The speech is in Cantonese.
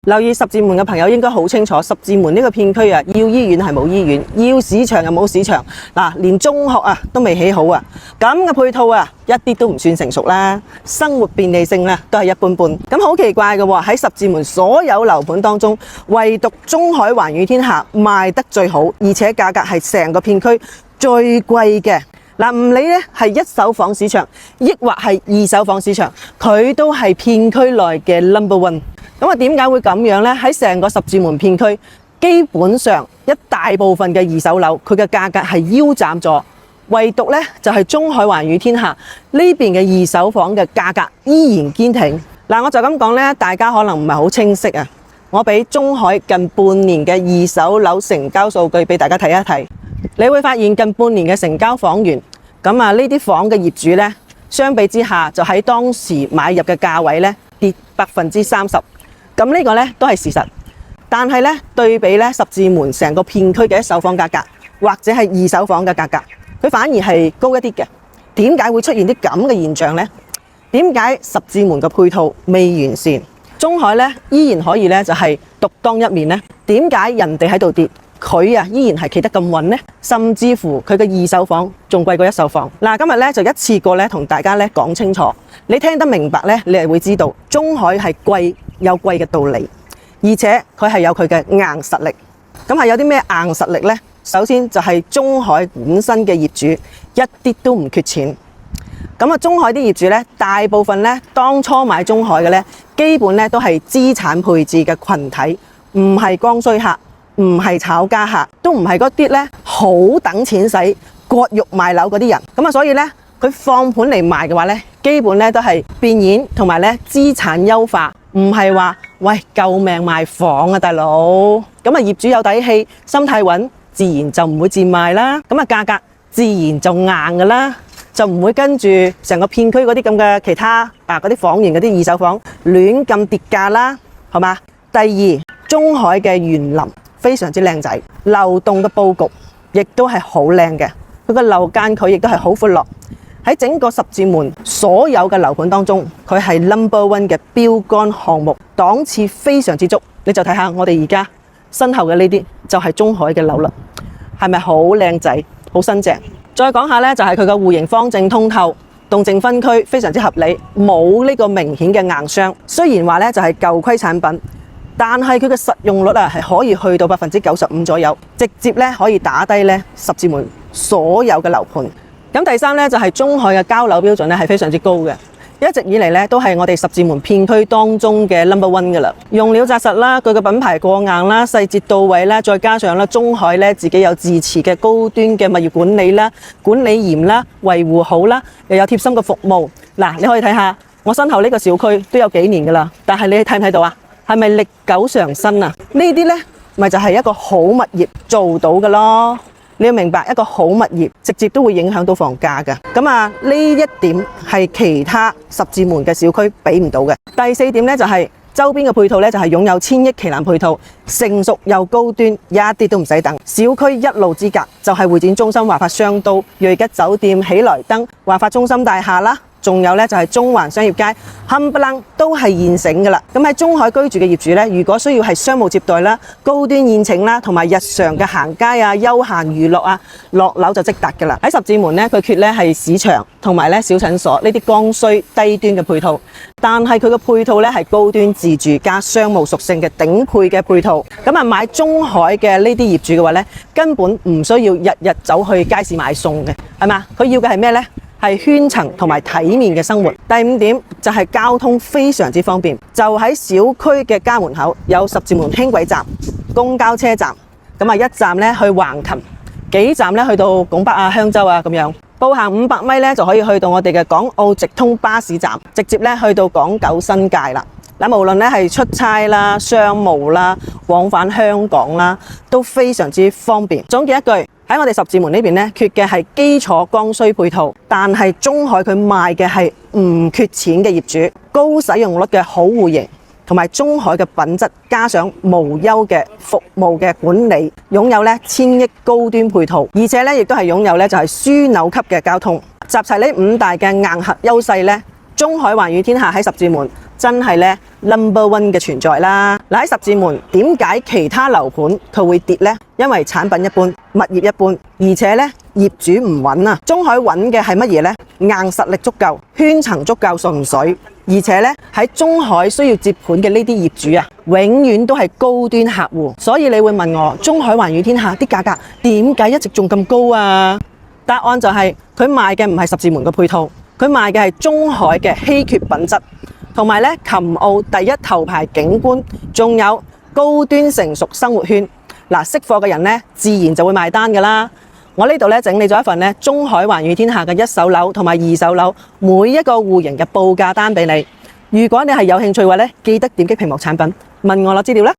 留意十字門嘅朋友應該好清楚，十字門呢個片區啊，要醫院係冇醫院，要市場又冇市場，連中學啊都未起好啊，咁嘅配套啊，一啲都唔算成熟啦，生活便利性呢都係一般般。咁好奇怪嘅喎，喺十字門所有樓盤當中，唯獨中海環宇天下賣得最好，而且價格係成個片區最貴嘅。唔理咧係一手房市場，抑或係二手房市場，佢都係片區內嘅 No.1。咁點解會咁樣呢？喺成個十字門片區，基本上一大部分嘅二手樓，佢嘅價格係腰斬咗，唯獨呢就係中海環宇天下呢邊嘅二手房嘅價格依然堅挺。我就咁講呢，大家可能唔係好清晰啊。我俾中海近半年嘅二手樓成交數據俾大家睇一睇，你會發現近半年嘅成交房源，呢啲房嘅業主呢，相比之下就喺當時買入嘅價位呢跌30%。咁呢個呢都係事實，但係呢對比呢十字門成個片區嘅一手房價格或者係二手房嘅價格，佢反而係高一啲嘅。點解會出現啲咁嘅現象呢？點解十字門嘅配套未完善，中海呢依然可以呢就係獨當一面呢？點解人哋喺度跌，佢依然係企得咁穩呢？甚至乎佢嘅二手房仲貴過一手房。今日呢就一次過呢同大家呢講清楚，你聽得明白呢，你係會知道中海係貴有貴嘅道理，而且佢係有佢嘅硬實力。咁係有啲咩硬實力呢？首先就係中海本身嘅業主一啲都唔缺錢。中海啲業主呢，大部分呢當初買中海嘅呢，基本呢都係資產配置嘅群體，唔係剛需客，唔係炒家客，都唔係嗰啲呢好等錢使割肉賣樓嗰啲人。所以呢，佢放盤嚟賣嘅話呢，基本呢都係變現同埋呢資產優化，唔係話喂救命賣房啊大佬。業主有底氣，心態穩，自然就唔會賤賣啦。價格自然就硬噶啦，就唔會跟住成個片區嗰啲咁嘅其他嗰啲房源嗰啲二手房亂咁跌價啦，係嘛？第二，中海嘅園林非常之靚仔，流動嘅佈局亦都係好靚嘅，佢個樓間距亦都係好闊落。喺整個十字門所有嘅樓盤當中，佢係 No.1 嘅標杆項目，檔次非常之足。你就睇下我哋而家身後嘅呢啲就係中海嘅樓啦，係咪好靚仔好新淨？再講下呢，就係佢個戶型方正通透，動靜分區非常之合理，冇呢個明顯嘅硬傷。雖然話呢就係舊規產品，但係佢嘅實用率係可以去到95%左右，直接呢可以打低呢十字門所有嘅樓盤。第三呢，就係中海嘅交樓標準呢係非常之高嘅，一直以嚟呢都係我哋十字門片區當中嘅 No.1 噶啦。用料紮實啦，佢嘅品牌過硬啦，細節到位啦，再加上中海呢自己有自持嘅高端嘅物業管理啦，管理嚴啦，維護好啦，又有貼心嘅服務。你可以睇下我身後呢個小區都有幾年噶啦，但係你睇唔睇到啊？係咪歷久常新啊？呢啲呢咪就係一個好物業做到嘅咯。你要明白，一個好物業直接都會影響到房價㗎。呢一點係其他十字門嘅小區俾唔到嘅。第四點呢，就係周邊嘅配套呢，就係擁有千億旗艦配套，成熟又高端，一啲都唔使等。小區一路之隔就係會展中心、華發商都、瑞吉酒店、喜來登、華發中心大廈啦。仲有呢，就係中環商業街，冚唪唥都係現成㗎啦。喺中海居住嘅業主呢，如果需要係商務接待啦、高端宴請啦，同埋日常嘅行街啊、休閒娛樂啊，落樓就即達㗎啦。喺十字門呢，佢缺呢係市場同埋呢小診所呢啲剛需低端嘅配套，但係佢嘅配套呢係高端自住加商務屬性嘅頂配嘅配套。買中海嘅呢啲業主嘅話呢，根本唔需要日日走去街市買餸嘅，係嘛？佢要嘅係咩呢？係圈層同埋體面嘅生活。第五點就係交通非常之方便，就喺小區嘅家門口有十字門輕軌站、公交車站，一站呢去橫琴，幾站呢去到拱北啊、香洲啊咁樣，步行500米呢就可以去到我哋嘅港澳直通巴士站，直接呢去到港九新界啦。無論呢係出差啦、商務啦、往返香港啦，都非常之方便。總結一句，喺我哋十字門呢邊呢，缺嘅係基礎剛需配套，但係中海佢賣嘅係唔缺錢嘅業主，高使用率嘅好戶型，同埋中海嘅品質，加上無憂嘅服務嘅管理，擁有呢千億高端配套，而且呢亦都係擁有呢就係樞紐級嘅交通，集齊呢5大嘅硬核優勢呢，中海環宇天下喺十字門真係咧 No.1 嘅存在啦。嗱，喺十字門點解其他樓盤佢會跌呢？因為產品一般，物業一般，而且咧業主唔穩啊。中海揾嘅係乜嘢呢？硬實力足夠，圈層足夠純粹，而且咧喺中海需要接盤嘅呢啲業主啊，永遠都係高端客戶。所以你會問我，中海環宇天下啲價格點解一直仲咁高啊？答案就係佢賣嘅唔係十字門嘅配套，佢賣嘅係中海嘅稀缺品質，同埋咧琴澳第一頭牌景觀，仲有高端成熟生活圈。嗱，識貨嘅人咧自然就會賣單㗎啦。我呢度咧整理咗一份咧中海環宇天下嘅一手樓同埋二手樓每一個戶型嘅報價單俾你。如果你係有興趣嘅話咧，記得點擊屏幕產品問我攞資料啦。